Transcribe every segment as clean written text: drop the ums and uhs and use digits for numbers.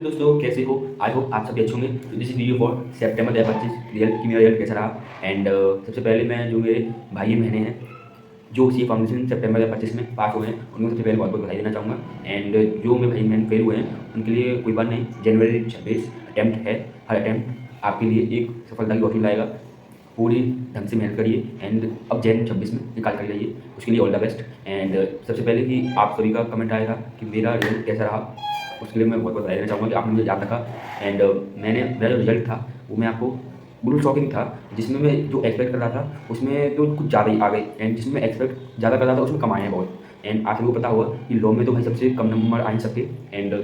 दोस्तों कैसे हो? आई होप आप सभी अच्छे होंगे। तो this is video for September 2025 result की मेरा रिजल्ट कैसा रहा। एंड सबसे पहले मैं जो मेरे भाई बहनें हैं जो सी फाउंडेशन सितंबर 2025 में पास हुए हैं उनको सबसे पहले बहुत बहुत बधाई देना चाहूँगा। एंड जो मेरे भाई बहन फेल हुए हैं उनके लिए कोई बात नहीं, जनवरी 26 अटैम्प्ट है। हर अटैम्प्ट आपके लिए एक सफलता की रोशनी लाएगा। पूरी ढंग से मेहनत करिए एंड अब जैन 26 में निकाल कर जाइए, उसके लिए ऑल द बेस्ट। एंड सबसे पहले कि आप सभी का कमेंट आया था कि मेरा रिजल्ट कैसा रहा, उसके लिए मैं बहुत बहुत बधाई देना चाहूँगा कि आपने मुझे याद रखा। एंड मैंने मेरा जो रिजल्ट था वो मैं आपको बिल्कुल शॉकिंग था। जिसमें मैं जो एक्सपेक्ट कर रहा था उसमें तो कुछ ज़्यादा ही आ गई, एंड जिसमें मैं एक्सपेक्ट ज़्यादा कर रहा था उसमें कम आए हैं बहुत। एंड आप सभी को पता होगा कि लॉ में तो भाई सबसे कम नंबर आए सबके। एंड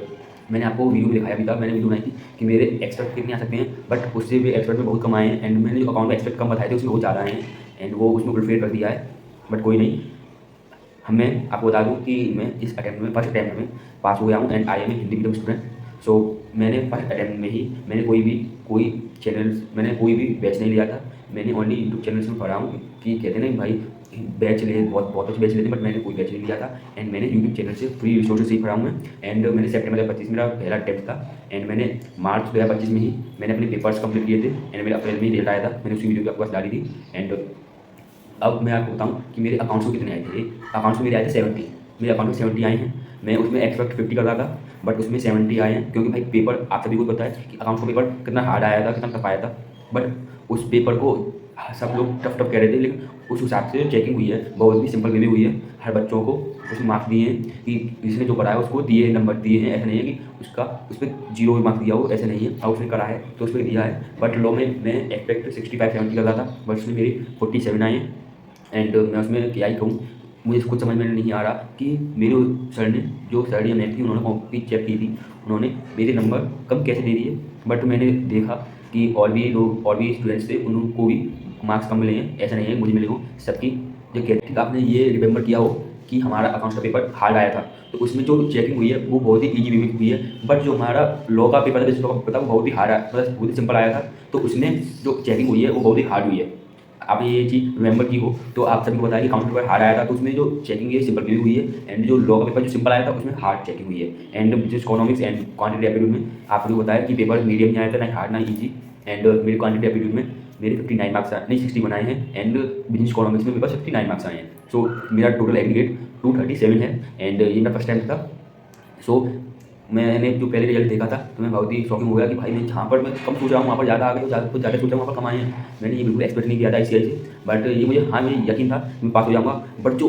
मैंने आपको वीडियो में दिखाया भी था, मैंने वीडियो बनाई थी कि मेरे एक्सपेक्ट कितने आ सकते हैं, बट उससे भी एक्सपेक्ट में बहुत कम आए हैं। एंड मैंने जो अकाउंट में एक्सपेक्ट कम बताए थे उसमें बहुत ज़्यादा आए हैं, एंड वो उसमें उलटफेर कर दिया है। बट कोई नहीं, मैं आपको बता दूं कि मैं इस अटैम्प्ट में फर्स्ट अटैम्प्ट में पास हो गया हूँ। And I am a Hindi medium student. So मैंने फर्स्ट अटैम्प्ट में ही मैंने कोई चैनल मैंने कोई भी बैच नहीं लिया था। मैंने ओनली यूट्यूब चैनल्स में पढ़ा हूँ कि कहते हैं ना कि भाई बैच ले, बहुत अच्छे बैच लेते हैं, बट मैंने कोई बैच नहीं लिया था। एंड मैंने यूट्यूब चैनल से फ्री रिसोर्सेज ही पढ़ा हूँ मैं। एंड मैंने सितंबर 2025 मेरा पहला अटैम्प्ट था। एंड मैंने मार्च 2025 में ही मैंने अपने पेपर्स कंप्लीट किए थे। एंड मेरा अप्रैल में ही रिजल्ट आया था, मैंने उसी वीडियो की आपके पास डाली थी। एंड अब मैं आपको बताऊँ कि मेरे अकाउंट्स में कितने आए थे। अकाउंट्स में मेरे आए थे 70। मेरे अकाउंट में 70 आए हैं। मैं उसमें एक्सपेक्ट 50 कर रहा था, बट उसमें 70 आए हैं, क्योंकि भाई पेपर आप सभी को पता है कि अकाउंट्स का पेपर कितना हार्ड आया था, कितना टफ आया था। बट उस पेपर को सब लोग टफ टफ कह रहे थे, लेकिन उस हिसाब से चेकिंग हुई है, बहुत ही सिंपल वे में हुई है। हर बच्चों को उसमें मार्क्स दिए हैं कि जिसने जो पढ़ा है उसको दिए नंबर दिए हैं। ऐसा नहीं है कि उसका उस पर 0 मार्क्स दिया हो, ऐसा नहीं है। और उसने करा है तो उस पर दिया है। बट लॉ में मैं एक्सपेक्ट 65-70 कर रहा था, बट उसमें मेरी 47 आए हैं। एंड मैं उसमें क्या ही कहूँ, मुझे कुछ समझ में नहीं आ रहा कि मेरे सर ने जो सर या मैम थी उन्होंने कॉपी चेक की थी, उन्होंने मेरे नंबर कम कैसे दे दिए। बट मैंने देखा कि और भी स्टूडेंट्स थे, उनको भी मार्क्स कम मिले हैं, ऐसा नहीं है मुझे मिले हों सबकी। जो कहती आपने ये रिमेंबर किया हो कि हमारा अकाउंट्स का पेपर हार्ड आया था, तो उसमें जो चेकिंग हुई है वो बहुत ही ईजी वे में हुई है। बट जो हमारा लॉ का पेपर था, बिजनेस लॉ का पेपर था, वो बहुत ही हार्ड मतलब बहुत ही सिंपल आया था। तो उसमें जो चेकिंग हुई है वो बहुत ही हार्ड हुई है। आपने ये चीज़ रिमेंबर की हो तो आप सभी को बताया कि काउंटर पेपर हार्ड आया था, तो उसमें जो चेकिंग है सिंपल भी हुई है। एंड जो लॉ का पेपर जो सिंपल आया था उसमें हार्ड चेकिंग हुई है। And business economics and quantity aptitude में आप सभी को बताया कि पेपर मीडियम नहीं आया था, ना हार्ड ना ईजी। एंड मेरे क्वांटिटी एप्टीट्यूड में मेरे 59 मार्क्स नहीं 60 बनाए हैं। एंड बिजनेस इकोनॉमिक्स में मेरे पास 59 मार्क्स आए हैं। सो मेरा टोटल एग्रीगेट 237 है। एंड ये मेरा फर्स्ट टाइम था। सो मैंने जो पहले रिजल्ट देखा था तो मैं बहुत ही शॉकिंग हो गया कि भाई मैं जहाँ पर मैं कम सोच रहा हूँ वहाँ पर ज़्यादा आ गए, कुछ ज़्यादा सोचा वहाँ पर कम आए हैं। मैंने ये बिल्कुल एक्सपेक्ट नहीं किया था ICI से। बट ये मुझे हाँ मुझे यकीन था मैं पास हो जाऊँगा। बट जो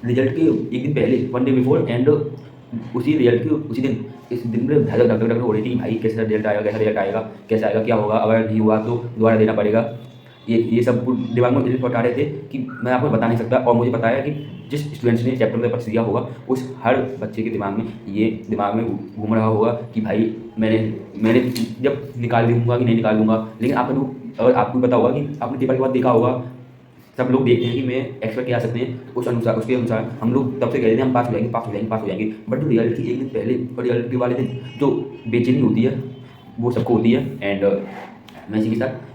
रिजल्ट के एक दिन पहले 1 डे बिफोर एंड उसी रिजल्ट के उसी दिन इस दिन में धड़क धड़क धड़क हो रही थी कि भाई कैसा रिजल्ट आएगा, कैसा रिजल्ट आएगा, कैसा आएगा, क्या होगा, अगर नहीं हुआ तो दोबारा देना पड़ेगा। ये सब दिमाग में इतने थॉट आ रहे थे कि मैं आपको बता नहीं सकता। और मुझे पता है कि जिस स्टूडेंट्स ने चैप्टर में पेपर दिया होगा उस हर बच्चे के दिमाग में घूम रहा होगा कि भाई मैंने मैंने जब निकाल दूंगा कि नहीं निकाल दूंगा। लेकिन अगर आपको पता होगा कि आपने पेपर के बाद देखा होगा, सब लोग देखते हैं कि मैं एक्सपेक्ट क्या सकते हैं, तो उस अनुसार उसके अनुसार हम लोग तब से कहते हैं हम पास हो जाएंगे, पास हो जाएंगे, पास हो जाएंगे। बट जो रिजल्ट की एक दिन पहले और रिजल्ट के वाले दिन जो बेचैनी होती है वो सबको होती है। एंड मैं इसी के साथ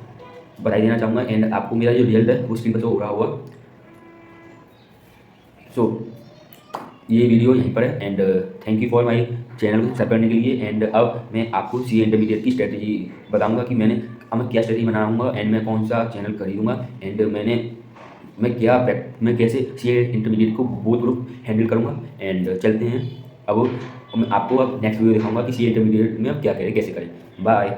बधाई देना चाहूँगा। एंड आपको मेरा जो रिजल्ट है वो स्क्रीन पर शो हो रहा होगा। सो ये वीडियो यहीं पर है। And thank you for my channel को सब्सक्राइब करने के लिए। एंड अब मैं आपको CA इंटरमीडिएट की स्ट्रेटजी बताऊंगा कि अब मैं क्या स्ट्रेटजी बनाऊंगा एंड मैं कौन सा चैनल खरीदूंगा। एंड मैं कैसे CA इंटरमीडिएट को बहुत प्रूफ हैंडल करूँगा। एंड चलते हैं अब मैं आपको अब नेक्स्ट वीडियो दिखाऊंगा कि CA इंटरमीडिएट में अब क्या करें, कैसे करें। बाय।